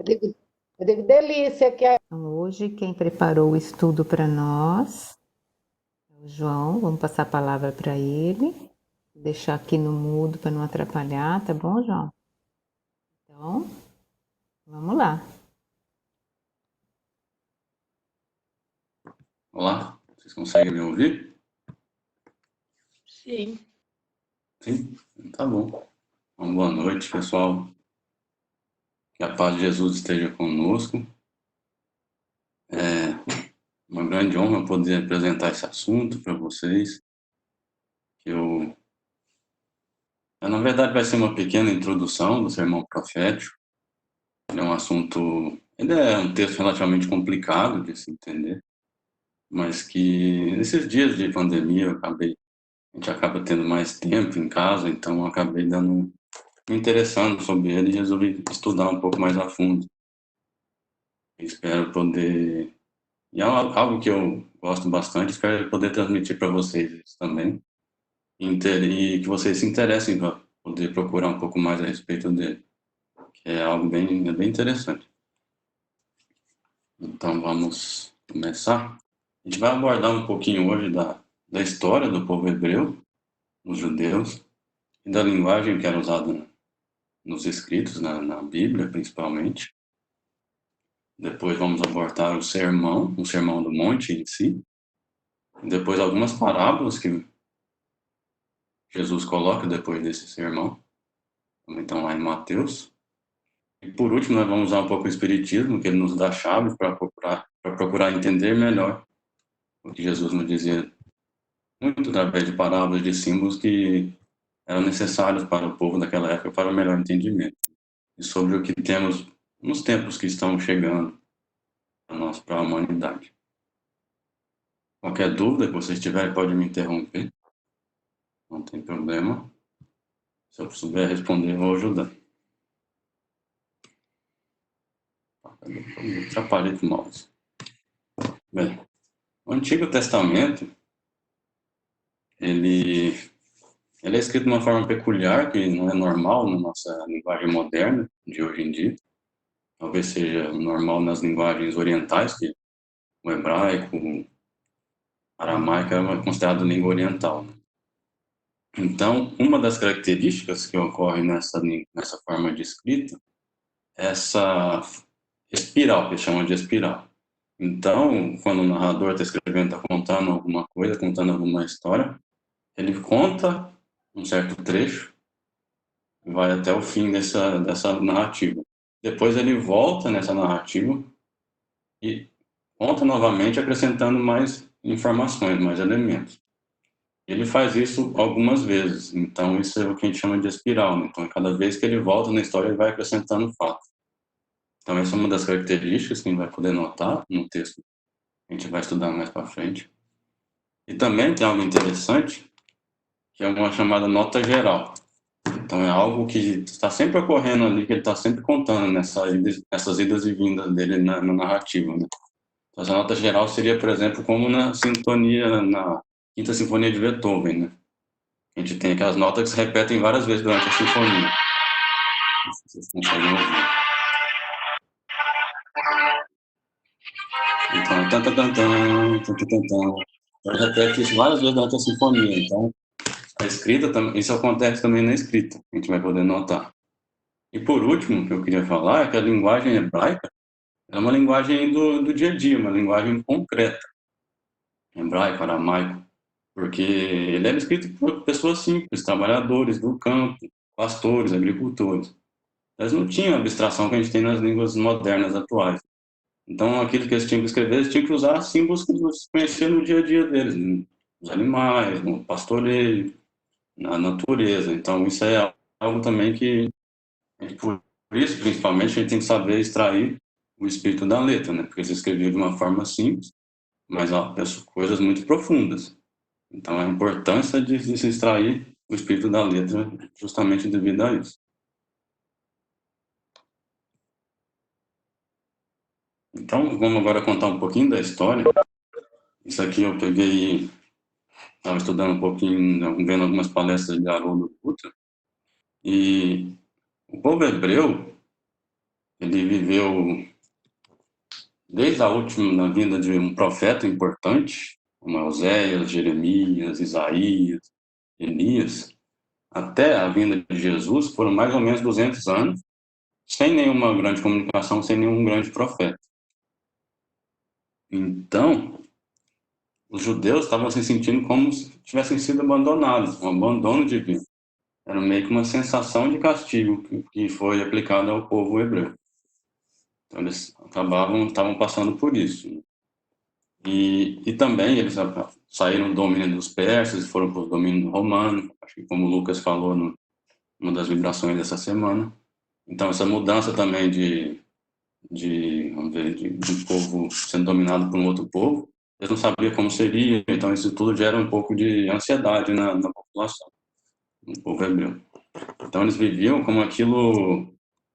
Eu digo delícia que é. Então, hoje quem preparou o estudo para nós é o João. Vamos passar a palavra para ele. Vou deixar aqui no mudo para não atrapalhar, tá bom, João? Então, vamos lá. Olá, vocês conseguem me ouvir? Sim. Sim? Tá bom. Uma boa noite, pessoal. Que a paz de Jesus esteja conosco. É uma grande honra poder apresentar esse assunto para vocês. Na verdade, vai ser uma pequena introdução do sermão profético. Ele é um assunto... Ele é um texto relativamente complicado de se entender, mas que nesses dias de pandemia a gente acaba tendo mais tempo em casa, então eu acabei me interessando sobre ele e resolvi estudar um pouco mais a fundo. Espero poder... E é algo que eu gosto bastante, espero poder transmitir para vocês isso também. E que vocês se interessem para poder procurar um pouco mais a respeito dele, que é algo bem interessante. Então vamos começar. A gente vai abordar um pouquinho hoje da história do povo hebreu, os judeus, e da linguagem que era usada nos escritos, na Bíblia principalmente. Depois vamos abordar o Sermão do Monte em si. E depois algumas parábolas que Jesus coloca depois desse sermão, então lá em Mateus. E por último, nós vamos usar um pouco o Espiritismo, que ele nos dá chaves para procurar entender melhor o que Jesus nos dizia, muito através de parábolas, de símbolos que eram necessários para o povo daquela época para o melhor entendimento. E sobre o que temos nos tempos que estão chegando para a humanidade. Qualquer dúvida que vocês tiverem, pode me interromper. Não tem problema. Se eu souber responder, eu vou ajudar. Atrapalhei com o mouse. Bem, o Antigo Testamento, ele é escrito de uma forma peculiar, que não é normal na nossa linguagem moderna, de hoje em dia. Talvez seja normal nas linguagens orientais, que o hebraico, o aramaico é considerado língua oriental. Então, uma das características que ocorre nessa forma de escrita é essa espiral, que chama de espiral. Então, quando o narrador está escrevendo, está contando alguma coisa, contando alguma história, ele conta um certo trecho, vai até o fim dessa narrativa. Depois ele volta nessa narrativa e conta novamente, acrescentando mais informações, mais elementos. Ele faz isso algumas vezes, então isso é o que a gente chama de espiral. Né? Então, cada vez que ele volta na história, ele vai acrescentando fatos. Então, essa é uma das características que a gente vai poder notar no texto que a gente vai estudar mais para frente. E também tem algo interessante, que é uma chamada nota geral. Então, é algo que está sempre ocorrendo ali, que ele está sempre contando nessas idas e vindas dele na narrativa. Né? Então, essa nota geral seria, por exemplo, como na Quinta Sinfonia de Beethoven. Né? A gente tem aquelas notas que se repetem várias vezes durante a sinfonia. Vocês conseguem ouvir. Então, tan, tan, tan, tan, tan, tan, tan. Então, repete isso várias vezes durante a sinfonia. Então, a escrita, isso acontece também na escrita, a gente vai poder notar. E por último, o que eu queria falar é que a linguagem hebraica é uma linguagem do dia a dia, uma linguagem concreta. Hebraico, aramaico, porque ele era escrito por pessoas simples, trabalhadores do campo, pastores, agricultores. Eles não tinham a abstração que a gente tem nas línguas modernas atuais. Então, aquilo que eles tinham que escrever, eles tinham que usar símbolos que eles conheciam no dia a dia deles, nos animais, no pastoreio, na natureza. Então, isso é algo também que, por isso, principalmente, a gente tem que saber extrair o espírito da letra, né? Porque eles escreviam de uma forma simples, mas coisas muito profundas. Então, a importância de se extrair o espírito da letra justamente devido a isso. Então, vamos agora contar um pouquinho da história. Isso aqui eu peguei, estava estudando um pouquinho, vendo algumas palestras de Haroldo Dutra, e o povo hebreu, ele viveu desde a última vinda de um profeta importante, como Oséias, Jeremias, Isaías, Elias, até a vinda de Jesus, foram mais ou menos 200 anos, sem nenhuma grande comunicação, sem nenhum grande profeta. Então, os judeus estavam se sentindo como se tivessem sido abandonados, um abandono divino. Era meio que uma sensação de castigo que foi aplicada ao povo hebreu. Então, eles estavam passando por isso. E também eles saíram do domínio dos persas e foram para o domínio romano, acho que como o Lucas falou numa das vibrações dessa semana. Então, essa mudança também vamos ver, de um povo sendo dominado por um outro povo, eles não sabiam como seria, então isso tudo gera um pouco de ansiedade na população, no povo hebreu. Então eles viviam como aquilo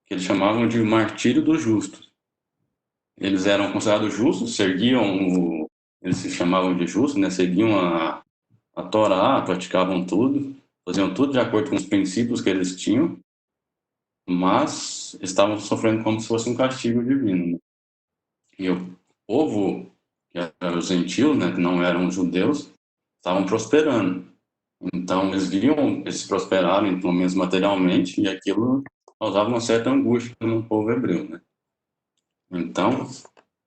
que eles chamavam de martírio dos justos. Eles eram considerados justos, eles se chamavam de justos, né? Seguiam a Torá, praticavam tudo, faziam tudo de acordo com os princípios que eles tinham, mas estavam sofrendo como se fosse um castigo divino, né? E o povo, que eram os gentios, né, que não eram judeus, estavam prosperando. Então, eles prosperaram, pelo menos materialmente, e aquilo causava uma certa angústia no povo hebreu, né? Então,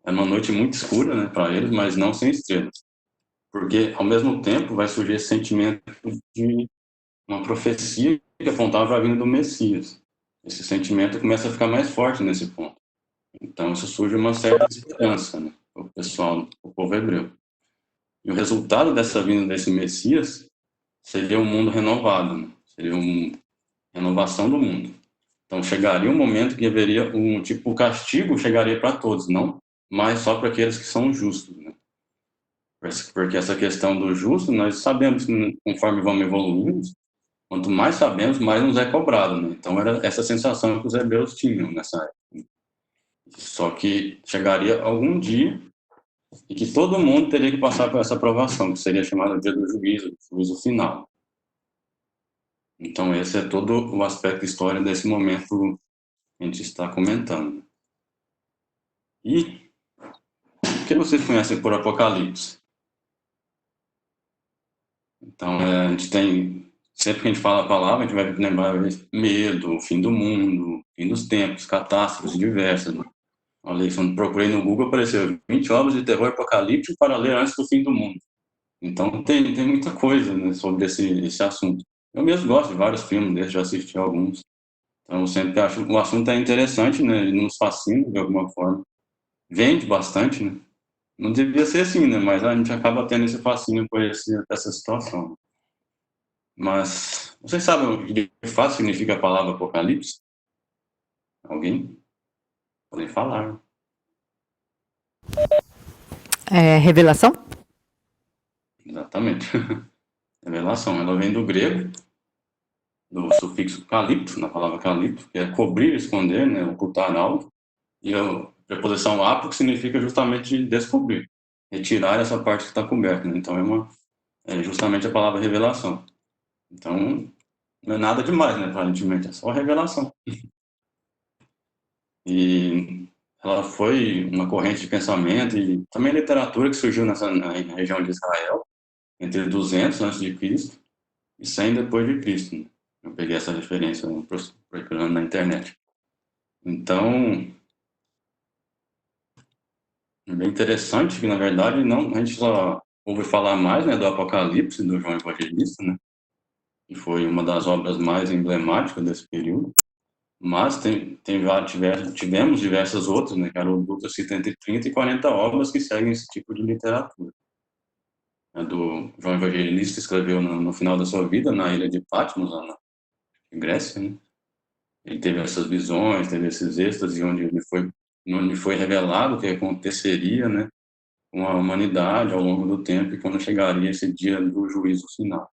é uma noite muito escura, né, para eles, mas não sem estrelas. Porque, ao mesmo tempo, vai surgir esse sentimento de uma profecia que apontava para a vinda do Messias. Esse sentimento começa a ficar mais forte nesse ponto. Então, isso surge uma certa esperança, né, o pessoal, o povo hebreu. E o resultado dessa vinda desse Messias seria um mundo renovado, né? Seria uma renovação do mundo. Então chegaria um momento que haveria o castigo chegaria para todos, não mais só para aqueles que são justos, né? Porque essa questão do justo, nós sabemos que conforme vamos evoluindo, quanto mais sabemos, mais nos é cobrado, né? Então era essa sensação que os hebreus tinham nessa época. Só que chegaria algum dia e que todo mundo teria que passar por essa aprovação, que seria chamado dia do juízo, juízo final. Então esse é todo o aspecto histórico desse momento que a gente está comentando. E o que vocês conhecem por Apocalipse? Então, a gente tem, sempre que a gente fala a palavra, a gente vai lembrar medo, fim do mundo, fim dos tempos, catástrofes diversas. Né? Olha isso, quando procurei no Google, apareceu 20 obras de terror apocalíptico para ler antes do fim do mundo. Então, tem muita coisa, né, sobre esse assunto. Eu mesmo gosto de vários filmes desses, já assisti alguns. Então, eu sempre acho que o assunto é interessante, né, ele nos fascina de alguma forma. Vende bastante, né? Não devia ser assim, né? Mas a gente acaba tendo esse fascínio por essa situação. Mas vocês sabem o que de fato significa a palavra Apocalipse? Alguém? Podem falar. Revelação? Exatamente. Revelação. Ela vem do grego, do sufixo calipto, na palavra calipto, que é cobrir, esconder, né? Ocultar algo. E a preposição apo, que significa justamente descobrir, retirar essa parte que está coberta. Né? Então é justamente a palavra revelação. Então, não é nada demais, né, aparentemente, é só revelação. E ela foi uma corrente de pensamento e também literatura que surgiu na região de Israel, entre 200 a.C. e 100 depois de Cristo. Né? Eu peguei essa referência procurando na internet. Então, é bem interessante que, na verdade, não, a gente só ouve falar mais, né, do Apocalipse, do João Evangelista, né, que foi uma das obras mais emblemáticas desse período. Mas tivemos diversas outras, né? Haroldo cita entre 30 e 40 obras que seguem esse tipo de literatura. A do João Evangelista escreveu no final da sua vida, na ilha de Patmos, lá na Grécia, né? Ele teve essas visões, teve esses êxtases, onde foi revelado o que aconteceria, né, com a humanidade ao longo do tempo e quando chegaria esse dia do juízo final.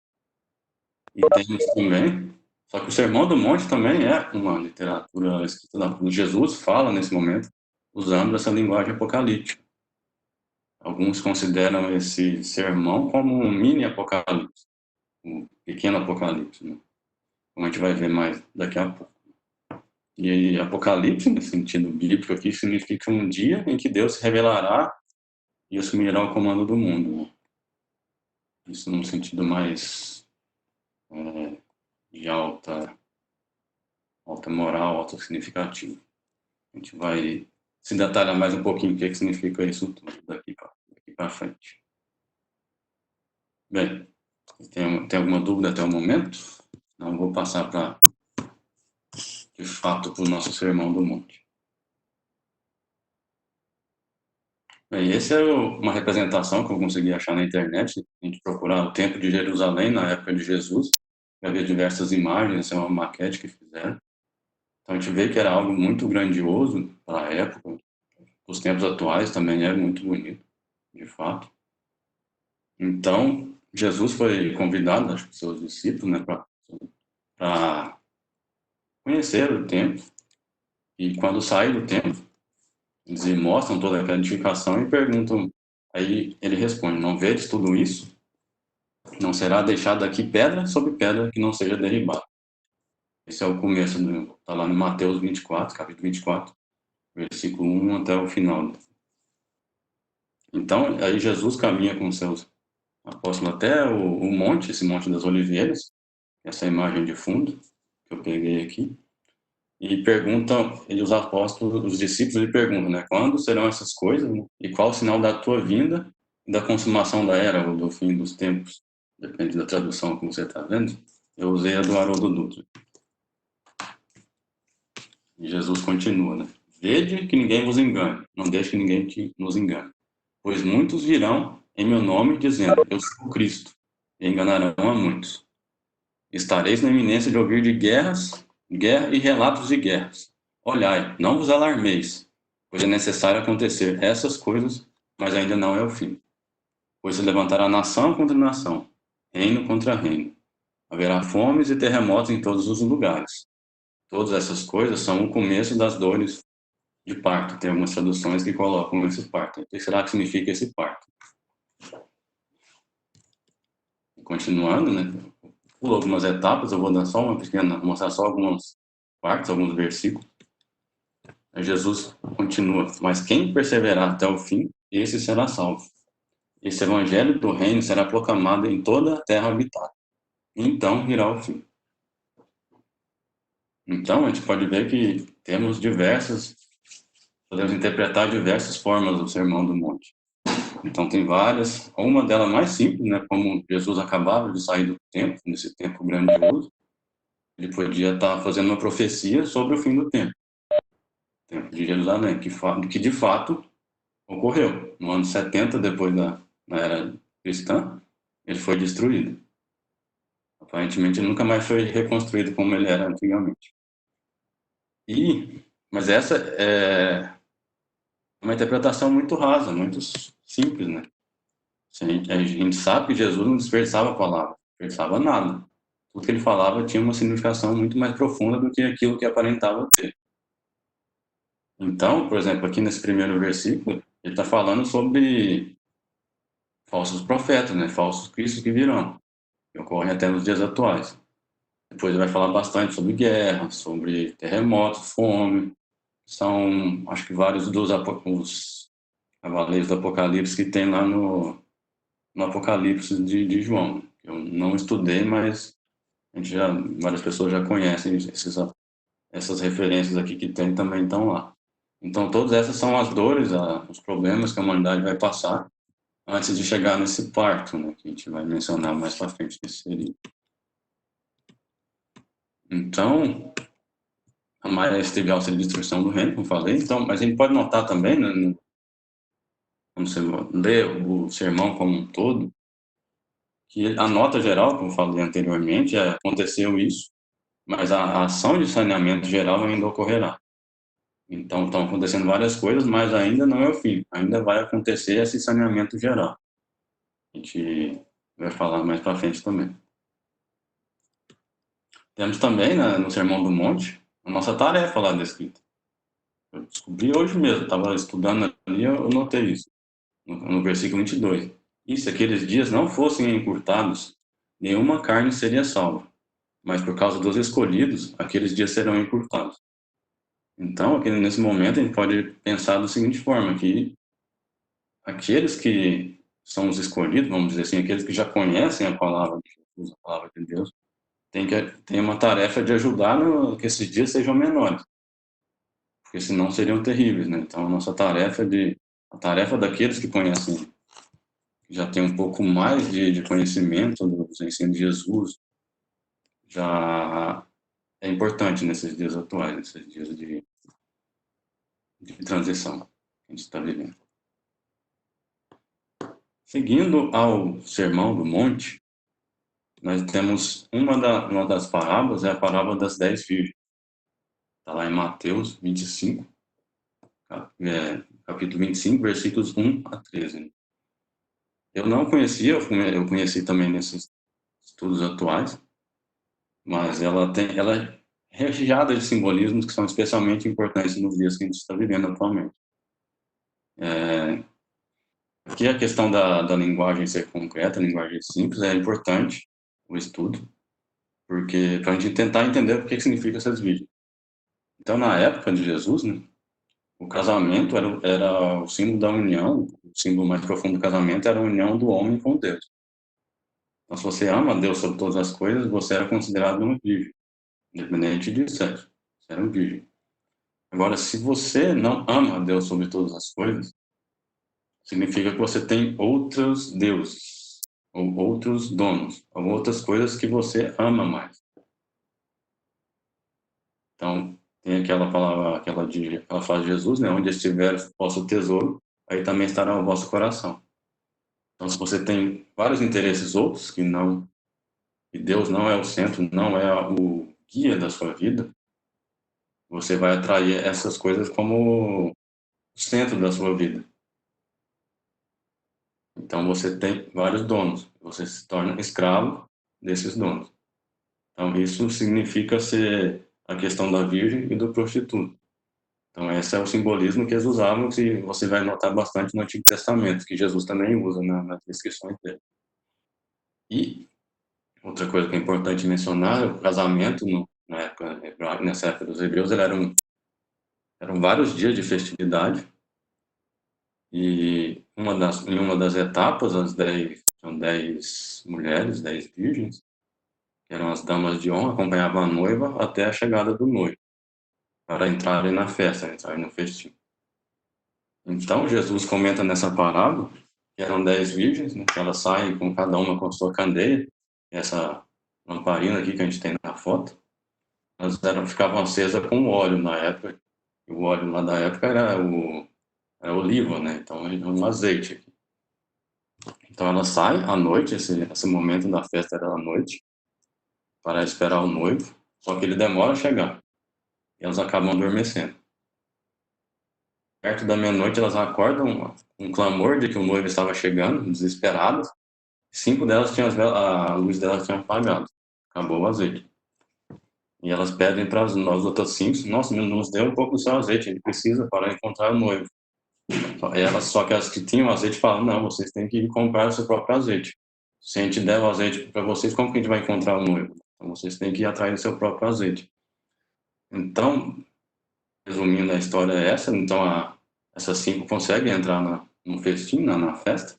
E temos também, só que o Sermão do Monte também é uma literatura escrita Jesus fala nesse momento usando essa linguagem apocalíptica. Alguns consideram esse sermão como um mini apocalipse, um pequeno apocalipse, né? Como a gente vai ver mais daqui a pouco. E Apocalipse, no sentido bíblico aqui, significa um dia em que Deus se revelará e assumirá o comando do mundo, né? Isso num sentido mais de alta moral, alta significativo. A gente vai se detalhar mais um pouquinho o que significa isso tudo daqui para frente. Bem, tem alguma dúvida até o momento? Não vou passar de fato para o nosso Sermão do Monte. Bem, essa é uma representação que eu consegui achar na internet. A gente procurar o Templo de Jerusalém na época de Jesus, vai ver diversas imagens, essa é uma maquete que fizeram. Então a gente vê que era algo muito grandioso para a época. Os tempos atuais também é muito bonito, de fato. Então, Jesus foi convidado, acho que seus discípulos, né, para conhecer o templo. E quando sai do templo, eles lhe mostram toda aquela edificação e perguntam. Aí ele responde: não vedes tudo isso? Não será deixado aqui pedra sobre pedra que não seja derribada. Esse é o começo, está lá no Mateus 24, capítulo 24, versículo 1 até o final. Então, aí Jesus caminha com seus apóstolos até o monte, esse Monte das Oliveiras, essa imagem de fundo que eu peguei aqui, e perguntam, e os apóstolos, os discípulos, ele perguntam, né, quando serão essas coisas, né? E qual o sinal da tua vinda e da consumação da era ou do fim dos tempos? Depende da tradução que você está vendo. Eu usei a do Haroldo Dutra. E Jesus continua, né? Vede que ninguém vos engane, não deixe que ninguém nos engane. Pois muitos virão em meu nome dizendo, eu sou o Cristo, e enganarão a muitos. Estareis na iminência de ouvir de guerra e relatos de guerras. Olhai, não vos alarmeis, pois é necessário acontecer essas coisas, mas ainda não é o fim. Pois se levantará nação contra nação, reino contra reino. Haverá fomes e terremotos em todos os lugares. Todas essas coisas são o começo das dores de parto. Tem algumas traduções que colocam esse parto. O que será que significa esse parto? Continuando, né? Pulo algumas etapas, eu vou dar só uma pequena, mostrar só algumas partes, alguns versículos. Aí Jesus continua, mas quem perseverar até o fim, esse será salvo. Esse evangelho do reino será proclamado em toda a terra habitada. Então virá o fim. Então a gente pode ver que temos podemos interpretar diversas formas do Sermão do Monte. Então tem várias, uma delas mais simples, né, como Jesus acabava de sair do templo, nesse tempo grandioso, ele podia estar fazendo uma profecia sobre o fim do templo de Jerusalém, que de fato ocorreu. No ano 70, depois na era cristã, ele foi destruído. Aparentemente, ele nunca mais foi reconstruído como ele era antigamente. Mas essa é uma interpretação muito rasa, muito simples, né? A gente sabe que Jesus não desperdiçava a palavra, não desperdiçava nada. Tudo que ele falava tinha uma significação muito mais profunda do que aquilo que aparentava ter. Então, por exemplo, aqui nesse primeiro versículo, ele está falando sobre falsos profetas, né? Falsos cristos que virão, que ocorrem até nos dias atuais. Depois ele vai falar bastante sobre guerra, sobre terremotos, fome. São, acho que vários os cavaleiros do Apocalipse que tem lá no Apocalipse de João. Eu não estudei, mas várias pessoas já conhecem essas referências aqui que tem também estão lá. Então, todas essas são as dores, os problemas que a humanidade vai passar antes de chegar nesse parto, né, que a gente vai mencionar mais para frente nesse período. Então, a mais trivial seria a destruição do reino, como falei. Então, mas a gente pode notar também, né, quando você lê o sermão como um todo, que a nota geral, como falei anteriormente, aconteceu isso, mas a ação de saneamento geral ainda ocorrerá. Então, estão acontecendo várias coisas, mas ainda não é o fim. Ainda vai acontecer esse saneamento geral. A gente vai falar mais para frente também. Temos também, né, no Sermão do Monte, a nossa tarefa lá descrita. Eu descobri hoje mesmo, estava estudando ali, eu notei isso, no versículo 22. E se aqueles dias não fossem encurtados, nenhuma carne seria salva. Mas por causa dos escolhidos, aqueles dias serão encurtados. Então, aqui nesse momento, a gente pode pensar da seguinte forma, que aqueles que são os escolhidos, vamos dizer assim, aqueles que já conhecem a palavra de Jesus, a palavra de Deus, tem uma tarefa de ajudar que esses dias sejam menores, porque senão seriam terríveis, né? Então, a nossa tarefa a tarefa daqueles que conhecem, que já tem um pouco mais de conhecimento dos ensinos de Jesus, já é importante nesses dias atuais, nesses dias de transição que a gente está vivendo. Seguindo ao Sermão do Monte, nós temos uma das parábolas, é a parábola das 10 virgens. Está lá em Mateus 25, capítulo 25, versículos 1 a 13. Eu não conhecia, eu conheci também nesses estudos atuais, mas ela é recheada de simbolismos que são especialmente importantes nos dias que a gente está vivendo atualmente. Aqui a questão da linguagem ser concreta, a linguagem simples, é importante o estudo, porque para a gente tentar entender o que significa essas virgens. Então, na época de Jesus, né, o casamento era o símbolo da união, o símbolo mais profundo do casamento era a união do homem com Deus. Então, se você ama a Deus sobre todas as coisas, você era considerado uma virgem, independente de sexo. Você era um virgem. Agora, se você não ama a Deus sobre todas as coisas, significa que você tem outros deuses, ou outros donos, ou outras coisas que você ama mais. Então, tem aquela palavra, aquela frase de Jesus, né? Onde estiver o vosso tesouro, aí também estará o vosso coração. Então, se você tem vários interesses outros que Deus não é o centro, não é o guia da sua vida, você vai atrair essas coisas como o centro da sua vida. Então, você tem vários donos, você se torna escravo desses donos. Então, isso significa ser a questão da virgem e do prostituto. Então, esse é o simbolismo que eles usavam, que você vai notar bastante no Antigo Testamento, que Jesus também usa nas descrições dele. E outra coisa que é importante mencionar, o casamento, nessa época dos hebreus, eram vários dias de festividade, e em uma das etapas, são 10 mulheres, 10 virgens, que eram as damas de honra, acompanhavam a noiva até a chegada do noivo, para entrarem na festa, entrarem no festim. Então, Jesus comenta nessa parábola que eram 10 virgens, né, que elas saem com cada uma com sua candeia, essa lamparina aqui que a gente tem na foto, elas ficavam acesas com óleo na época, e o óleo lá da época era oliva, né, então era um azeite aqui. Então elas saem à noite, esse momento da festa era à noite, para esperar o noivo, só que ele demora a chegar, e elas acabam adormecendo. Perto da meia-noite elas acordam um clamor de que o noivo estava chegando, desesperadas. 5 delas tinham a luz delas tinha apagado, acabou o azeite. E elas pedem para nós outras 5, nossa, nos dê um pouco do seu azeite, ele precisa para encontrar o noivo. Só que as que tinham azeite falam, não, vocês têm que comprar o seu próprio azeite. Se a gente der o azeite para vocês, como que a gente vai encontrar o noivo? Então vocês têm que ir atrás do seu próprio azeite. Então, resumindo a história é essa, então essas 5 conseguem entrar no festim, na festa,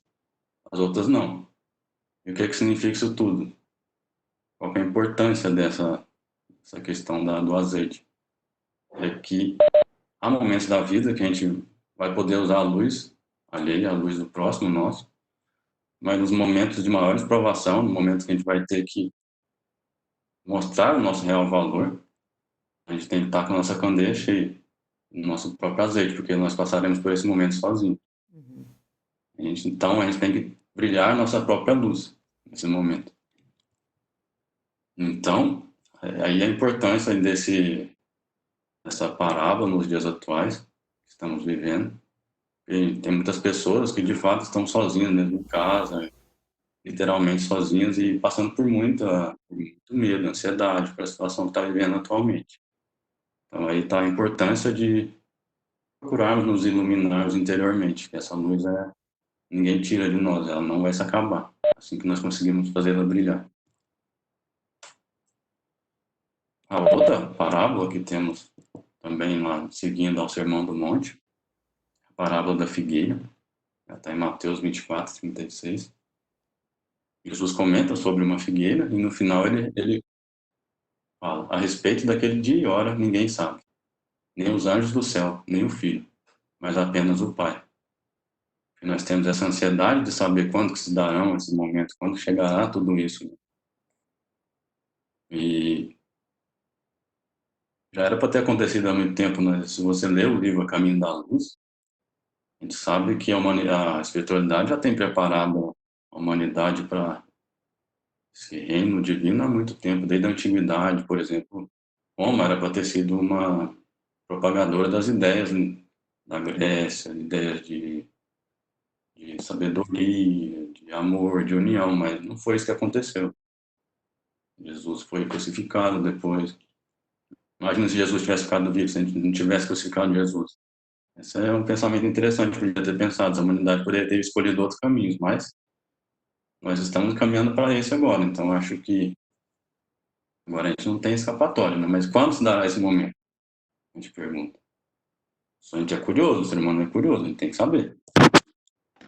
as outras não. E o que significa isso tudo? Qual é a importância dessa questão do azeite? É que há momentos da vida que a gente vai poder usar a luz alheia, a luz do próximo nosso, mas nos momentos de maior provação, no momento que a gente vai ter que mostrar o nosso real valor, a gente tem que estar com a nossa candeia cheia, o nosso próprio azeite, porque nós passaremos por esse momento sozinhos. Então, a gente tem que brilhar a nossa própria luz nesse momento. Então, aí a importância dessa parábola nos dias atuais que estamos vivendo. E tem muitas pessoas que, de fato, estão sozinhas dentro de casa, literalmente sozinhas e passando por muito medo, ansiedade pela situação que está vivendo atualmente. Então, aí está a importância de procurarmos nos iluminarmos interiormente, que essa luz ninguém tira de nós, ela não vai se acabar, assim que nós conseguimos fazer ela brilhar. A outra parábola que temos também lá seguindo ao Sermão do Monte, a parábola da figueira, está em Mateus 24, 36. Jesus comenta sobre uma figueira e no final ele fala: a respeito daquele dia e hora ninguém sabe, nem os anjos do céu, nem o Filho, mas apenas o Pai. E nós temos essa ansiedade de saber quando que se darão esses momentos, quando chegará tudo isso, né? E já era para ter acontecido há muito tempo, né? Se você lê o livro A Caminho da Luz, a gente sabe que a espiritualidade já tem preparado a humanidade para esse reino divino há muito tempo, desde a antiguidade, por exemplo. Roma era para ter sido uma propagadora das ideias, né, da Grécia, ideias de sabedoria, de amor, de união, mas não foi isso que aconteceu. Jesus foi crucificado depois. Imagina se Jesus tivesse ficado vivo, se a gente não tivesse crucificado Jesus. Esse é um pensamento interessante, podia ter pensado, a humanidade poderia ter escolhido outros caminhos, mas nós estamos caminhando para esse agora, então acho que agora a gente não tem escapatória, né? Mas quando se dará esse momento? A gente pergunta. A gente é curioso, o ser humano é curioso, a gente tem que saber.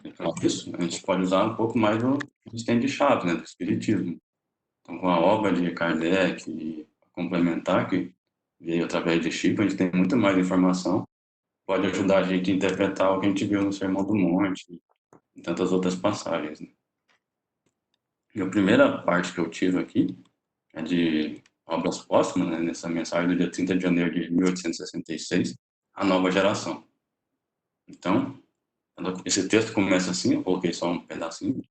E para isso, a gente pode usar um pouco mais do que a gente tem de chave, né, do espiritismo. Então, com a obra de Kardec e complementar, que veio através de Chico, a gente tem muito mais informação, pode ajudar a gente a interpretar o que a gente viu no Sermão do Monte e tantas outras passagens, né? E a primeira parte que eu tiro aqui é de obras póstumas, né, nessa mensagem do dia 30 de janeiro de 1866, A Nova Geração. Então, esse texto começa assim, eu coloquei só um pedacinho,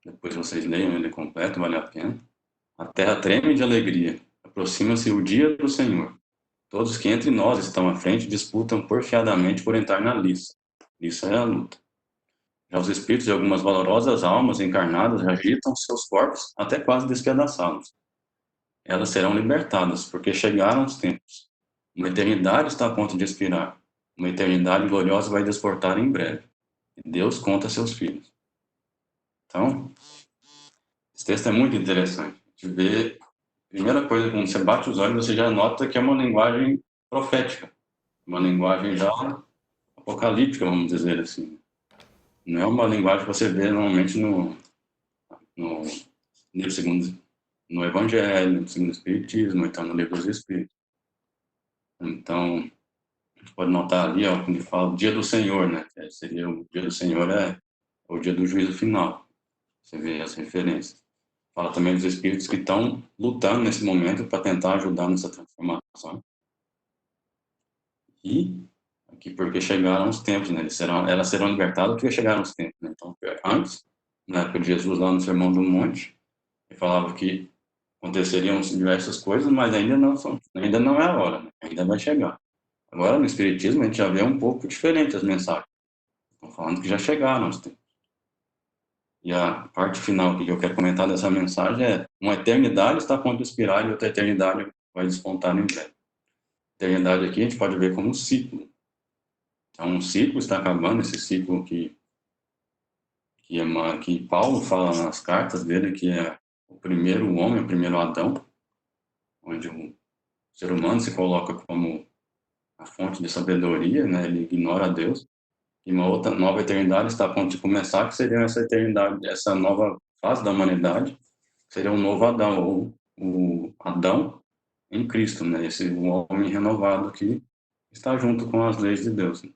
depois vocês leiam ele completo, vale a pena. A terra treme de alegria, aproxima-se o dia do Senhor. Todos que entre nós estão à frente disputam porfiadamente por entrar na liça. Liça é a luta. Já os espíritos de algumas valorosas almas encarnadas agitam seus corpos até quase despedaçá-los. Elas serão libertadas, porque chegaram os tempos. Uma eternidade está a ponto de expirar. Uma eternidade gloriosa vai desportar em breve. E Deus conta a seus filhos. Então, esse texto é muito interessante. De ver, primeira coisa, quando você bate os olhos, você já nota que é uma linguagem profética. Uma linguagem já apocalíptica, vamos dizer assim. Não é uma linguagem que você vê normalmente no livro segundo, no Evangelho, no segundo Espiritismo, então no livro dos Espíritos. Então, a gente pode notar ali, ó, quando ele fala o dia do Senhor, né? Que seria o dia do Senhor é o dia do juízo final. Você vê as referências. Fala também dos espíritos que estão lutando nesse momento para tentar ajudar nessa transformação. E aqui porque chegaram os tempos, né? Elas serão libertadas porque chegaram os tempos, né? Então, antes, na época de Jesus, lá no Sermão do Monte, ele falava que aconteceriam diversas coisas, mas ainda não é a hora, né? Ainda vai chegar. Agora, no Espiritismo, a gente já vê um pouco diferente as mensagens. Estão falando que já chegaram os tempos. E a parte final que eu quero comentar dessa mensagem é: uma eternidade está a ponto de expirar e outra eternidade vai despontar em breve. Eternidade aqui a gente pode ver como um ciclo. Então, um ciclo está acabando, esse ciclo que Paulo fala nas cartas dele, que é o primeiro homem, o primeiro Adão, onde o ser humano se coloca como a fonte de sabedoria, né? Ele ignora a Deus. E uma outra nova eternidade está a ponto de começar, que seria essa eternidade, essa nova fase da humanidade, que seria um novo Adão, ou o Adão em Cristo, né? Esse o homem renovado que está junto com as leis de Deus, né?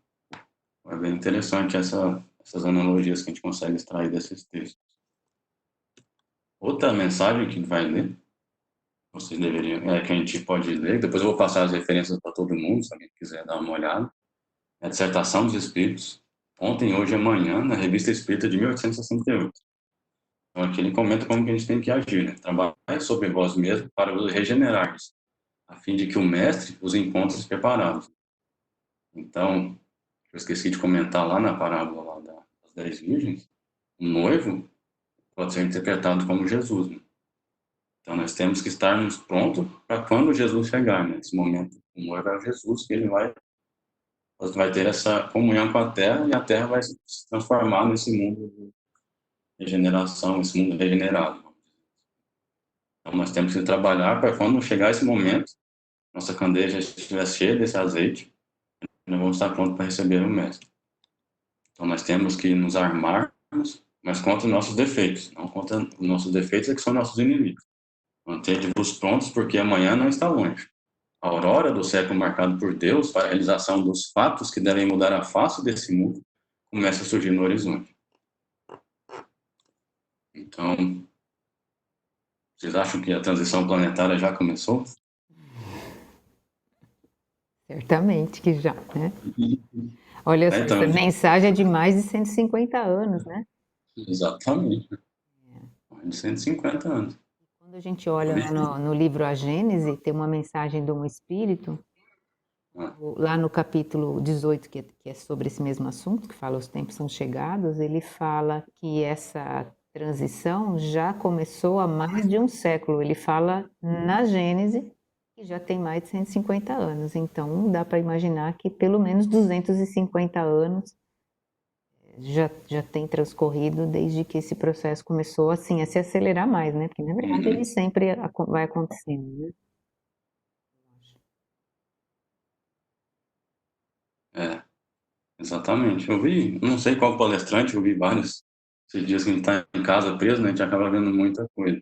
É bem interessante essas analogias que a gente consegue extrair desses textos. Outra mensagem que vai ler, vocês deveriam, que a gente pode ler, depois eu vou passar as referências para todo mundo, se alguém quiser dar uma olhada, é a Dissertação dos Espíritos, Ontem, Hoje e Amanhã, na Revista Espírita de 1868. Então, aqui ele comenta como que a gente tem que agir, né? Trabalhar sobre vós mesmos para vos regenerar-vos, a fim de que o Mestre os encontre preparados. Então, eu esqueci de comentar lá na parábola lá das 10 virgens, o noivo pode ser interpretado como Jesus, né? Então, nós temos que estarmos prontos para quando Jesus chegar, né? Nesse momento, o noivo é Jesus, que ele vai ter essa comunhão com a Terra e a Terra vai se transformar nesse mundo de regeneração, esse mundo regenerado. Então, nós temos que trabalhar para quando chegar esse momento, nossa candeia já estiver cheia desse azeite, nós vamos estar prontos para receber o Mestre. Então, nós temos que nos armarmos, mas contra os nossos defeitos, não contra os nossos defeitos, que são nossos inimigos. Mantede-vos prontos, porque amanhã não está longe. A aurora do século marcado por Deus para a realização dos fatos que devem mudar a face desse mundo começa a surgir no horizonte. Então, vocês acham que a transição planetária já começou? Certamente que já, né? Olha só, Então, essa mensagem é de mais de 150 anos, né? exatamente. De 150 anos. Quando a gente olha lá no livro A Gênese, tem uma mensagem de um espírito, lá no capítulo 18, que é sobre esse mesmo assunto, que fala os tempos são chegados, ele fala que essa transição já começou há mais de um século. Ele fala na Gênese que já tem mais de 150 anos. Então, dá para imaginar que pelo menos 250 anos já tem transcorrido desde que esse processo começou assim a se acelerar mais, né? Porque na verdade ele sempre vai acontecendo, né? É, exatamente. Eu vi, não sei qual palestrante, eu vi vários. Esses dias que a gente está em casa preso, né, a gente acaba vendo muita coisa.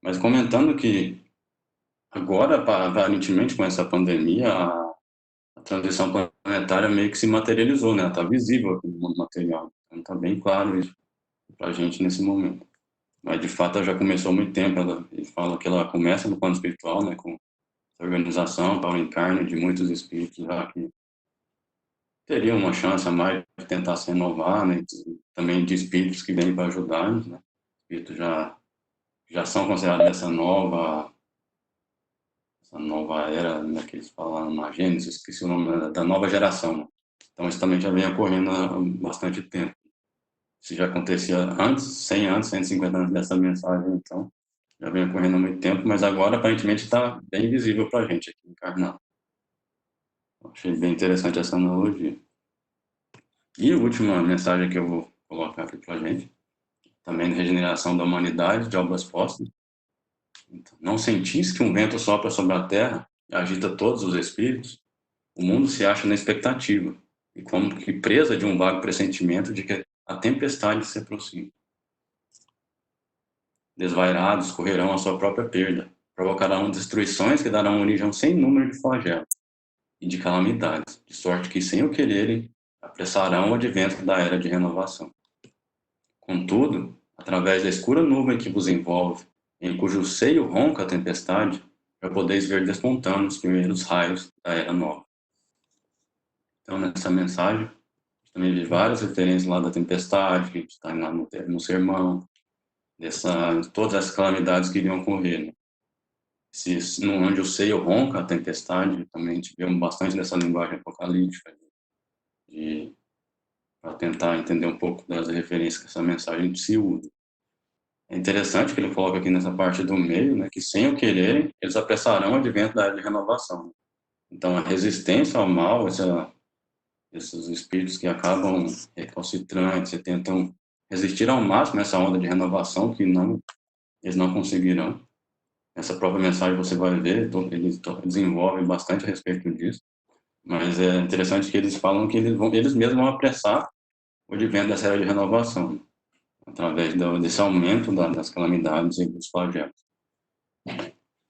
Mas comentando que agora, aparentemente, com essa pandemia, a transição planetária meio que se materializou, né? Está visível aqui no mundo material. Então está bem claro isso para a gente nesse momento. Mas de fato ela já começou há muito tempo. Ele fala que ela começa no plano espiritual, né? Com a organização para o encarne de muitos espíritos lá que teriam uma chance a mais de tentar se renovar, né? Também de espíritos que vêm para ajudar-nos, né? Espíritos já são considerados essa nova era, né, que eles falam na Gênesis, esqueci o nome da nova geração, né? Então isso também já vem ocorrendo há bastante tempo. Isso já acontecia antes, 100 anos, 150 anos dessa mensagem, então já vem ocorrendo há muito tempo, mas agora aparentemente está bem visível para a gente aqui encarnado. Achei bem interessante essa analogia. E a última mensagem que eu vou colocar aqui para a gente, também de regeneração da humanidade, de obras póstumas. Então, não sentis que um vento sopra sobre a terra e agita todos os espíritos? O mundo se acha na expectativa, e como que presa de um vago pressentimento de que a tempestade se aproxima. Desvairados correrão a sua própria perda, provocarão destruições que darão origem a um sem número de flagelos e de calamidades, de sorte que, sem o quererem, apressarão o advento da era de renovação. Contudo, através da escura nuvem que vos envolve, em cujo seio ronca a tempestade, já podeis ver despontando os primeiros raios da era nova. Então, nessa mensagem, também vi várias referências lá da tempestade, que está lá no sermão, todas as calamidades que iriam ocorrer, né? Onde o seio ronca a tempestade, também tivemos bastante dessa linguagem apocalíptica, para tentar entender um pouco das referências que essa mensagem se usa. É interessante que ele coloca aqui nessa parte do meio, né, que sem o quererem, eles apressarão o advento da era de renovação. Então, a resistência ao mal, esses espíritos que acabam recalcitrantes e tentam resistir ao máximo essa onda de renovação, que eles não conseguirão. Essa própria mensagem você vai ver, eles desenvolvem bastante a respeito disso, mas é interessante que eles falam que eles mesmos vão apressar o advento dessa era de renovação, através desse aumento das calamidades e dos flagelos.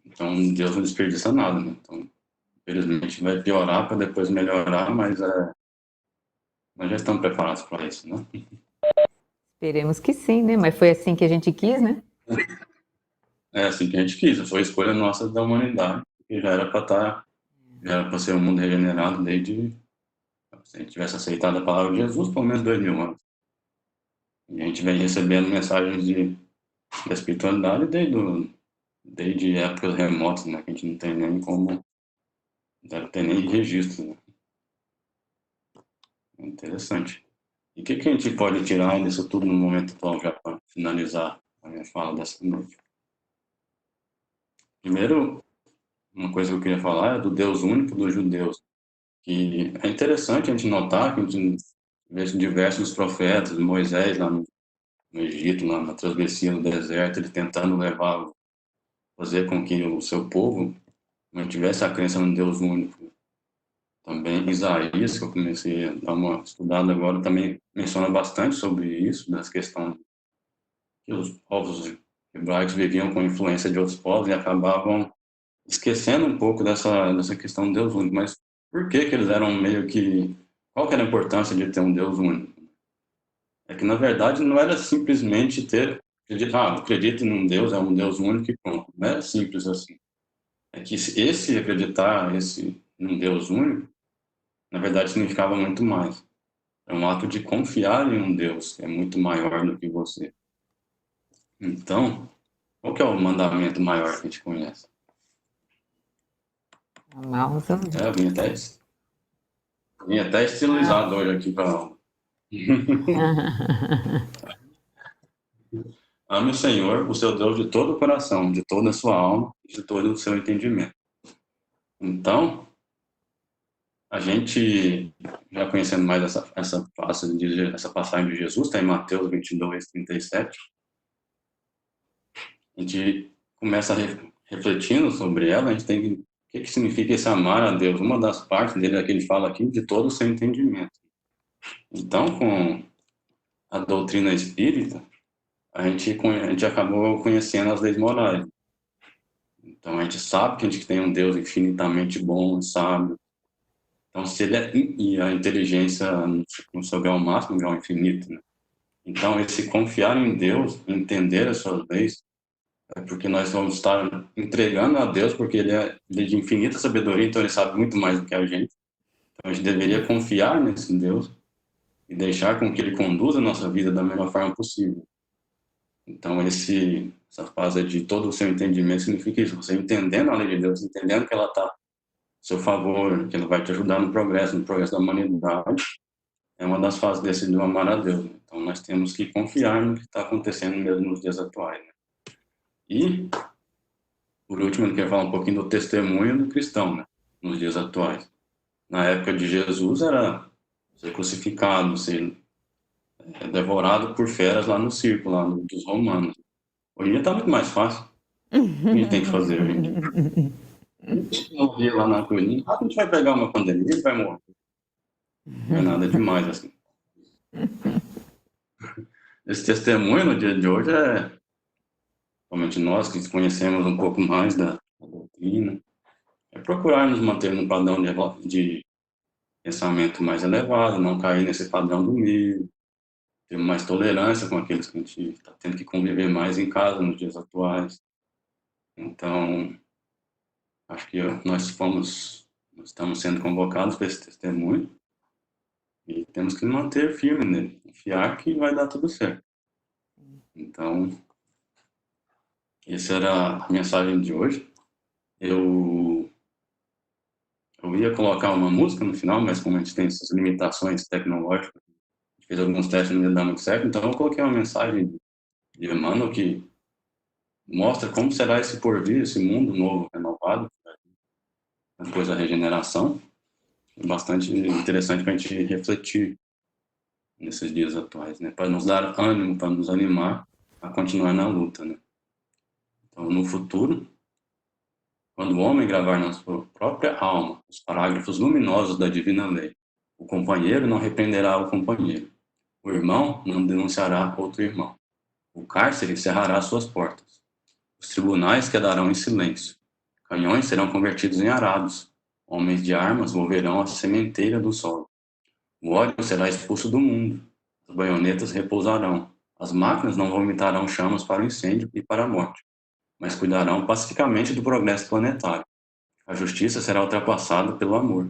Então, Deus não desperdiça nada, né? Então, infelizmente, vai piorar para depois melhorar, mas nós já estamos preparados para isso, né? Esperemos que sim, né? Mas foi assim que a gente quis, né? É assim que a gente quis, foi escolha nossa da humanidade, que já era para ser um mundo regenerado desde, se a gente tivesse aceitado a palavra de Jesus, pelo menos 2000 anos. E a gente vem recebendo mensagens da espiritualidade desde épocas remotas, né? Que a gente não tem nem como, deve ter nem registro, né? É interessante. E o que a gente pode tirar disso tudo no momento atual, já para finalizar a minha fala dessa noite? Primeiro, uma coisa que eu queria falar é do Deus único dos judeus, que é interessante a gente notar que a gente vê diversos profetas, Moisés lá no Egito, lá na travessia no deserto, ele tentando fazer com que o seu povo mantivesse a crença no Deus único. Também Isaías, que eu comecei a dar uma estudada agora, também menciona bastante sobre isso, dessa questão que os povos hebraicos viviam com influência de outros povos e acabavam esquecendo um pouco dessa questão do Deus único. Mas por que que eles eram meio que... Qual que era a importância de ter um Deus único? É que, na verdade, não era simplesmente ter... acredito num Deus, é um Deus único e pronto. Não era simples assim. É que acreditar num Deus único, na verdade, significava muito mais. É um ato de confiar em um Deus que é muito maior do que você. Então, qual que é o mandamento maior que a gente conhece? Amar os outros. Eu vim até estilizado hoje aqui para aula. Ame o Senhor, o seu Deus, de todo o coração, de toda a sua alma e de todo o seu entendimento. Então, a gente, já conhecendo mais essa passagem de Jesus, está em Mateus 22, 37, a gente começa refletindo sobre ela, a gente tem que... O que significa esse amar a Deus? Uma das partes dele é que ele fala aqui, de todo o seu entendimento. Então, com a doutrina espírita, a gente acabou conhecendo as leis morais. Então, a gente sabe que a gente tem um Deus infinitamente bom, sábio. Então, se ele e a inteligência no seu grau máximo, grau infinito, né? Então, esse confiar em Deus, entender as suas leis, é porque nós vamos estar entregando a Deus, porque ele é de infinita sabedoria, então ele sabe muito mais do que a gente. Então, a gente deveria confiar nesse Deus e deixar com que ele conduza a nossa vida da melhor forma possível. Então, essa fase de todo o seu entendimento significa isso, você entendendo a lei de Deus, entendendo que ela está a seu favor, que ela vai te ajudar no progresso da humanidade, é uma das fases desse do amar a Deus. Então, nós temos que confiar no que está acontecendo mesmo nos dias atuais. Né? E, por último, eu quero falar um pouquinho do testemunho do cristão, né? Nos dias atuais. Na época de Jesus, era ser crucificado, ser devorado por feras lá no circo, dos romanos. Hoje em dia está muito mais fácil. O que a gente tem que fazer hoje em dia? A gente morrer lá na colinha, a gente vai pegar uma pandemia e vai morrer. Não é nada demais, assim. Esse testemunho no dia de hoje somente nós que conhecemos um pouco mais da doutrina, é procurar nos manter num padrão de pensamento mais elevado, não cair nesse padrão do meio, ter mais tolerância com aqueles que a gente está tendo que conviver mais em casa nos dias atuais. Então, acho que nós estamos sendo convocados para esse testemunho e temos que manter firme nele, confiar que vai dar tudo certo. Então, essa era a mensagem de hoje. Eu ia colocar uma música no final, mas como a gente tem essas limitações tecnológicas, a gente fez alguns testes e não ia dar muito certo, então eu coloquei uma mensagem de Emmanuel que mostra como será esse porvir, esse mundo novo, renovado, depois da regeneração. É bastante interessante para a gente refletir nesses dias atuais, né? Para nos dar ânimo, para nos animar a continuar na luta, né? Então, no futuro, quando o homem gravar na sua própria alma os parágrafos luminosos da divina lei, o companheiro não repreenderá o companheiro, o irmão não denunciará outro irmão, o cárcere cerrará suas portas, os tribunais quedarão em silêncio, canhões serão convertidos em arados, homens de armas volverão à sementeira do solo, o ódio será expulso do mundo, as baionetas repousarão, as máquinas não vomitarão chamas para o incêndio e para a morte, mas cuidarão pacificamente do progresso planetário. A justiça será ultrapassada pelo amor.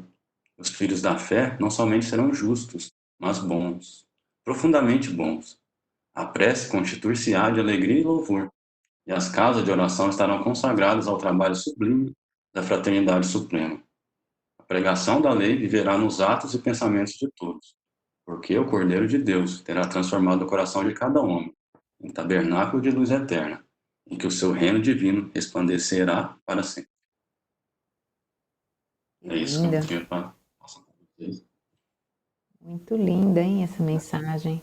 Os filhos da fé não somente serão justos, mas bons, profundamente bons. A prece constituir-se-á de alegria e louvor, e as casas de oração estarão consagradas ao trabalho sublime da fraternidade suprema. A pregação da lei viverá nos atos e pensamentos de todos, porque o Cordeiro de Deus terá transformado o coração de cada homem em tabernáculo de luz eterna, em que o seu reino divino resplandecerá para sempre. É isso que Linda. eu tinha para passar para vocês. Muito linda, hein, essa mensagem.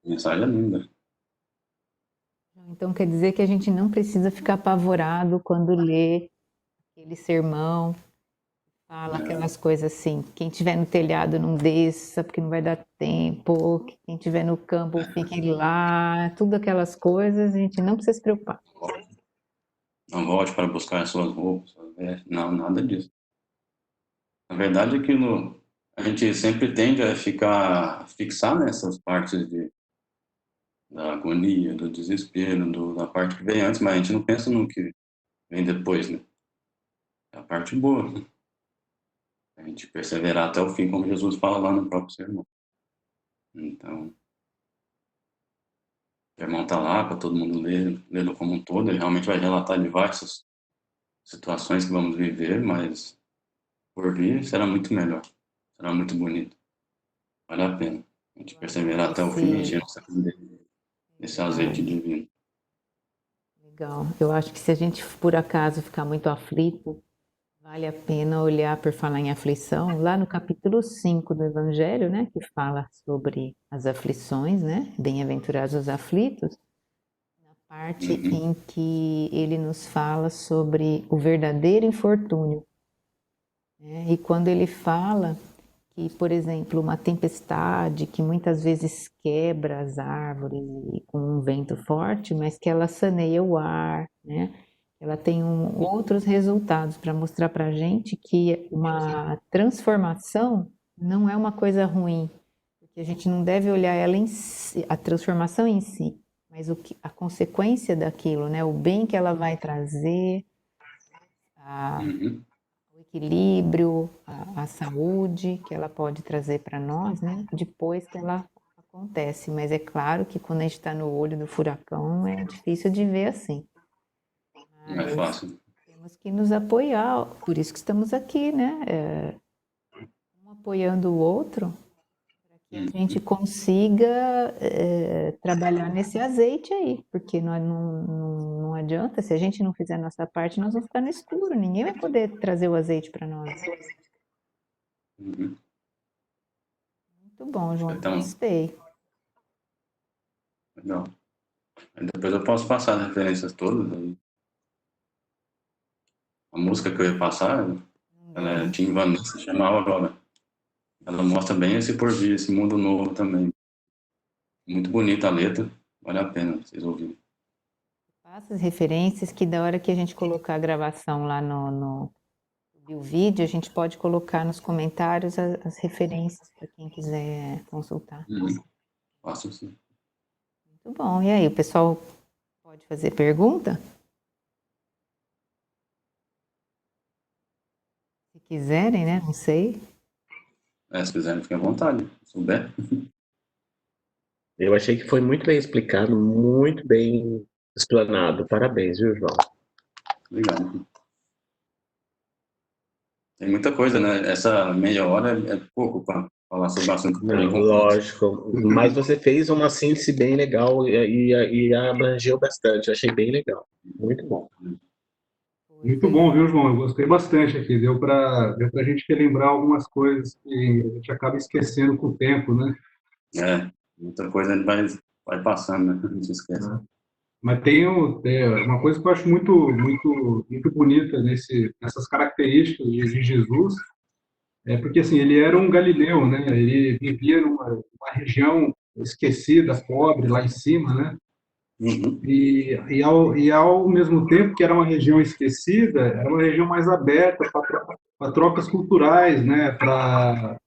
A mensagem é linda. Então quer dizer que a gente não precisa ficar apavorado quando lê aquele sermão, fala aquelas coisas assim, quem tiver no telhado não desça, porque não vai dar tempo, quem tiver no campo fique lá, tudo aquelas coisas, a gente não precisa se preocupar. Não volte para buscar as suas roupas, suas vestes. Não, nada disso. Na verdade, aquilo, a gente sempre tende a fixar nessas partes da agonia, do desespero, da parte que vem antes, mas a gente não pensa no que vem depois, né? É a parte boa, né? A gente perseverar até o fim, como Jesus fala lá no próprio sermão. Então, o sermão está lá para todo mundo lê-lo como um todo. Ele realmente vai relatar diversas situações que vamos viver, mas por vir será muito melhor, será muito bonito. Vale a pena a gente perseverar até o fim e encher nossa vida desse azeite divino. Legal. Eu acho que se a gente, por acaso, ficar muito aflito, vale a pena olhar, por falar em aflição, lá no capítulo 5 do Evangelho, né, que fala sobre as aflições, né, bem-aventurados os aflitos, na parte em que ele nos fala sobre o verdadeiro infortúnio, né, e quando ele fala que, por exemplo, uma tempestade que muitas vezes quebra as árvores com um vento forte, mas que ela saneia o ar, né? Ela tem outros resultados para mostrar para a gente que uma transformação não é uma coisa ruim, porque a gente não deve olhar ela em si, a transformação em si, mas a consequência daquilo, né? O bem que ela vai trazer, o equilíbrio, a saúde que ela pode trazer para nós, né? Depois que ela acontece. Mas é claro que quando a gente está no olho do furacão é difícil de ver assim. Não é fácil. Temos que nos apoiar, por isso que estamos aqui, né? Um apoiando o outro, para que a gente consiga trabalhar nesse azeite aí, porque não adianta, se a gente não fizer a nossa parte, nós vamos ficar no escuro, ninguém vai poder trazer o azeite para nós. Muito bom, João, Então, gostei. legal. Depois eu posso passar as referências todas. A música que eu ia passar, ela é Tim Vanessa, chama Aurora. Ela mostra bem esse porvir, esse mundo novo também. Muito bonita a letra, vale a pena vocês ouvirem. Passa as referências que da hora que a gente colocar a gravação lá no vídeo, a gente pode colocar nos comentários as referências para quem quiser consultar. Faço sim. Muito bom. E aí, o pessoal pode fazer pergunta? Se quiserem, né? Não sei. Se quiserem, fiquem à vontade, se souber. Eu achei que foi muito bem explicado, muito bem explanado. Parabéns, viu, João? Obrigado. Tem muita coisa, né? Essa meia hora é pouco para falar sobre o assunto. Não, lógico. Mas você fez uma síntese bem legal e abrangeu bastante. Achei bem legal. Muito bom. Muito bom, viu, João? Eu gostei bastante aqui. Deu para a gente relembrar algumas coisas que a gente acaba esquecendo com o tempo, né? Muita coisa a gente vai passando, né? A gente esquece. Mas tem uma coisa que eu acho muito bonita nessas características de Jesus, porque assim, ele era um galileu, né? Ele vivia numa região esquecida, pobre, lá em cima, né? E ao mesmo tempo que era uma região esquecida, era uma região mais aberta para trocas culturais, né? Para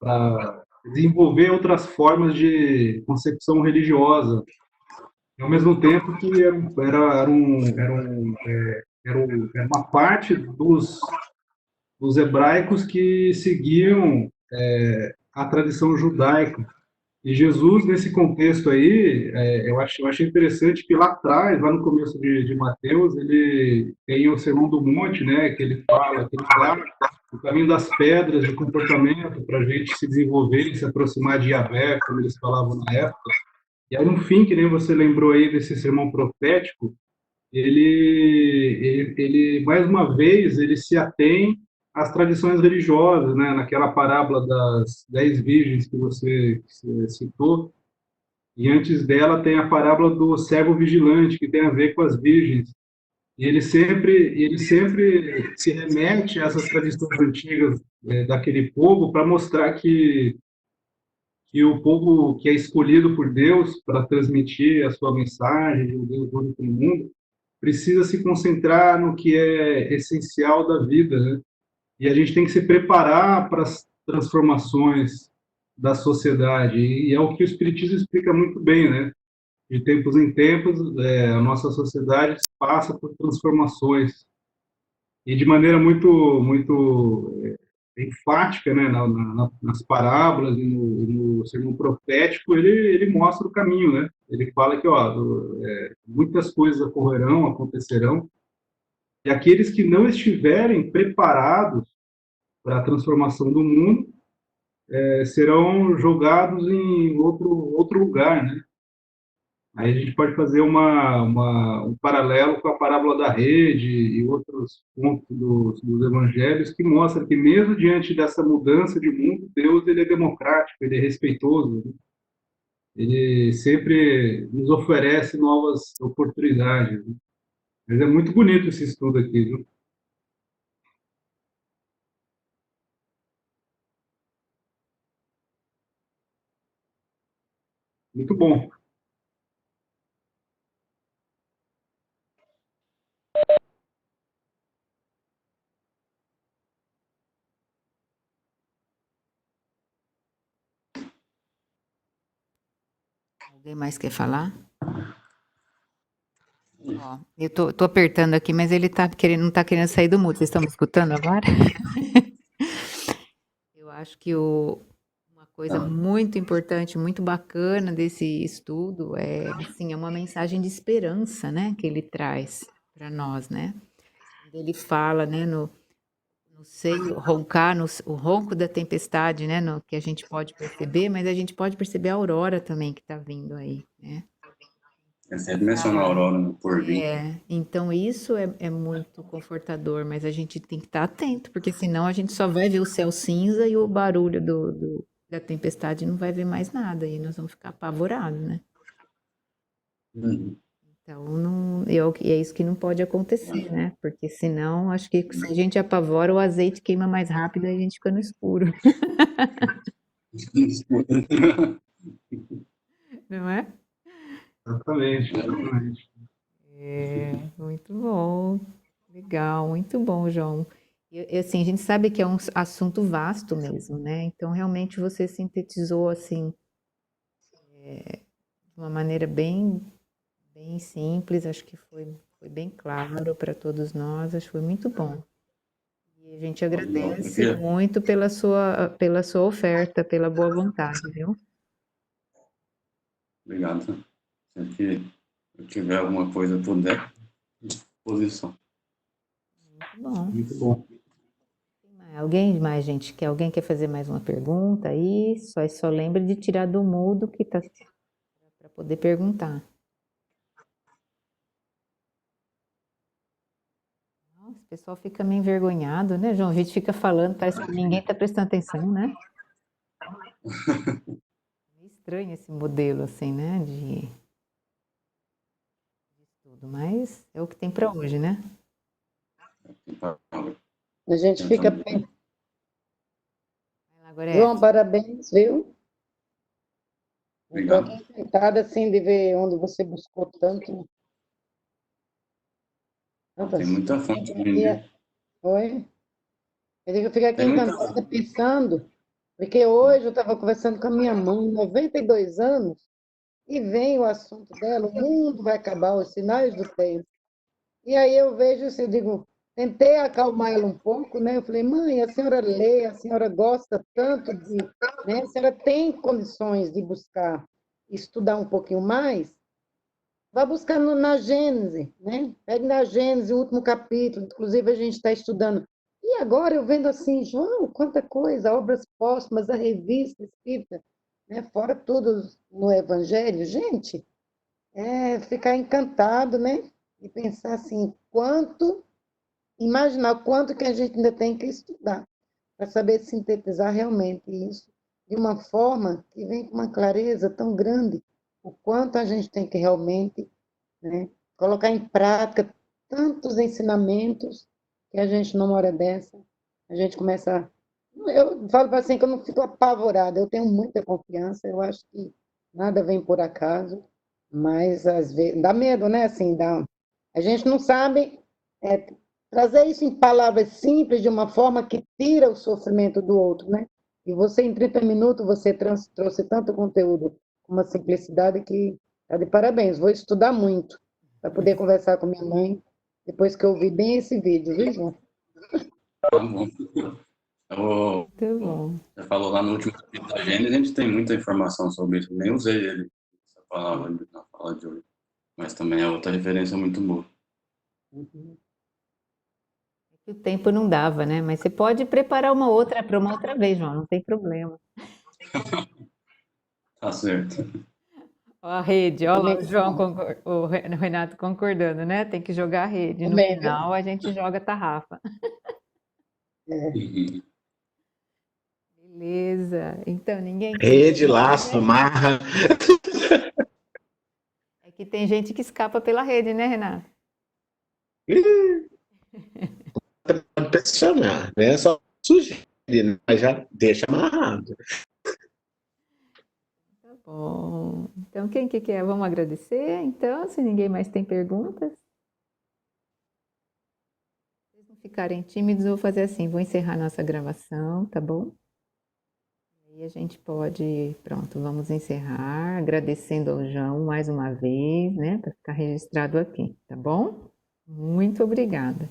desenvolver outras formas de concepção religiosa. E ao mesmo tempo que era uma parte dos hebraicos que seguiam a tradição judaica. E Jesus, nesse contexto aí, eu achei interessante que lá atrás, lá no começo de Mateus, ele tem o Sermão do Monte, né, que ele dá o caminho das pedras de comportamento para a gente se desenvolver e se aproximar de Yahvé, como eles falavam na época. E aí, no fim, que nem você lembrou aí desse sermão profético, ele mais uma vez, ele se atém às tradições religiosas, né? Naquela parábola das 10 virgens que você citou, e antes dela tem a parábola do servo vigilante, que tem a ver com as virgens. E ele sempre se remete a essas tradições antigas daquele povo para mostrar que o povo que é escolhido por Deus para transmitir a sua mensagem de um Deus único no mundo precisa se concentrar no que é essencial da vida, né? E a gente tem que se preparar para as transformações da sociedade. E é o que o Espiritismo explica muito bem, né? De tempos em tempos, a nossa sociedade passa por transformações e de maneira muito enfática, né, nas parábolas e no sermão profético, ele mostra o caminho, né? Ele fala que, ó, muitas coisas acontecerão, e aqueles que não estiverem preparados para a transformação do mundo serão jogados em outro lugar, né? Aí a gente pode fazer um paralelo com a parábola da rede e outros pontos dos evangelhos que mostram que mesmo diante dessa mudança de mundo, Deus ele é democrático, ele é respeitoso, né? Ele sempre nos oferece novas oportunidades, né? Mas é muito bonito esse estudo aqui, viu? Muito bom. Alguém mais quer falar? Ó, eu tô apertando aqui, mas ele não tá querendo sair do mudo. Vocês estão me escutando agora? Eu acho que uma coisa muito importante, muito bacana desse estudo é, assim, é uma mensagem de esperança, né, que ele traz para nós, né? Ele fala, né, no seio, roncar, o ronco da tempestade, né, no, que a gente pode perceber, mas a gente pode perceber a aurora também que está vindo aí, né? É sempre mencionar a aurora no porvir. Então isso é muito confortador, mas a gente tem que estar atento, porque senão a gente só vai ver o céu cinza e o barulho da tempestade não vai ver mais nada, e nós vamos ficar apavorados, né? Uhum. Então, não, é isso que não pode acontecer, né? Porque senão, acho que se a gente apavora, o azeite queima mais rápido e a gente fica no escuro, não é? Exatamente, exatamente. Muito bom, legal, muito bom, João. E, assim, a gente sabe que é um assunto vasto mesmo, né? Então, realmente você sintetizou assim de uma maneira bem simples. Acho que foi bem claro para todos nós. Acho que foi muito bom. E a gente agradece muito pela sua oferta, pela boa vontade, viu? Obrigado. Sempre que eu tiver alguma coisa puder, disposição. Muito bom. Muito bom. Alguém mais, gente? Alguém quer fazer mais uma pergunta aí? Só lembre de tirar do mudo que tá para poder perguntar. Nossa, o pessoal fica meio envergonhado, né, João? A gente fica falando, parece que ninguém está prestando atenção, né? É estranho esse modelo, assim, né? De tudo, mas é o que tem para hoje, né? A gente fica Agora João, parabéns, viu? Obrigado. Estou encantada, assim, de ver onde você buscou tanto. Tem muita fonte hoje em dia. Oi? Eu digo, eu fico aqui Tem muita encantada pensando, porque hoje eu estava conversando com a minha mãe, 92 anos, e vem o assunto dela, o mundo vai acabar, os sinais do tempo. E aí eu vejo assim, eu digo, tentei acalmar ela um pouco, né? Eu falei, mãe, a senhora lê, a senhora gosta tanto de, né? A senhora tem condições de buscar, estudar um pouquinho mais, vá buscar na Gênese, né? Pegue na Gênese, o último capítulo, inclusive a gente está estudando. E agora eu vendo assim, João, quanta coisa, obras póstumas, a revista espírita, né? Fora tudo no Evangelho, gente, ficar encantado, né? E pensar assim, imaginar o quanto que a gente ainda tem que estudar para saber sintetizar realmente isso de uma forma que vem com uma clareza tão grande, o quanto a gente tem que realmente, né, colocar em prática tantos ensinamentos que a gente, numa hora dessa, a gente começa. Eu falo assim que eu não fico apavorada, eu tenho muita confiança, eu acho que nada vem por acaso, mas às vezes dá medo, né? Assim, a gente não sabe trazer isso em palavras simples de uma forma que tira o sofrimento do outro, né? E você, em 30 minutos, você trouxe tanto conteúdo com uma simplicidade que está de parabéns. Vou estudar muito para poder conversar com minha mãe depois que eu ouvir bem esse vídeo, viu, João? Tá bom. Muito bom. Você falou lá no último capítulo da Gênesis, a gente tem muita informação sobre isso. Nem usei ele, essa palavra na fala de hoje. Mas também é outra referência muito boa. O tempo não dava, né? Mas você pode preparar uma outra para uma outra vez, João, não tem problema. Tá certo. Ó, a rede, ó lá Também o João, o Renato concordando, né? Tem que jogar a rede. No Também, viu? final a gente joga a tarrafa. Beleza. Então, ninguém tem Rede, pergunta, laço, né? amarra. É que tem gente que escapa pela rede, né, Renato? Pode pressionar, né? Só sugere, né? Mas já deixa amarrado. Tá bom. Então, quem que quer? Vamos agradecer, então, se ninguém mais tem perguntas. Se vocês não ficarem tímidos, eu vou fazer assim, vou encerrar nossa gravação, tá bom? Aí a gente pode, pronto, vamos encerrar, agradecendo ao João mais uma vez, né, para ficar registrado aqui, tá bom? Muito obrigada.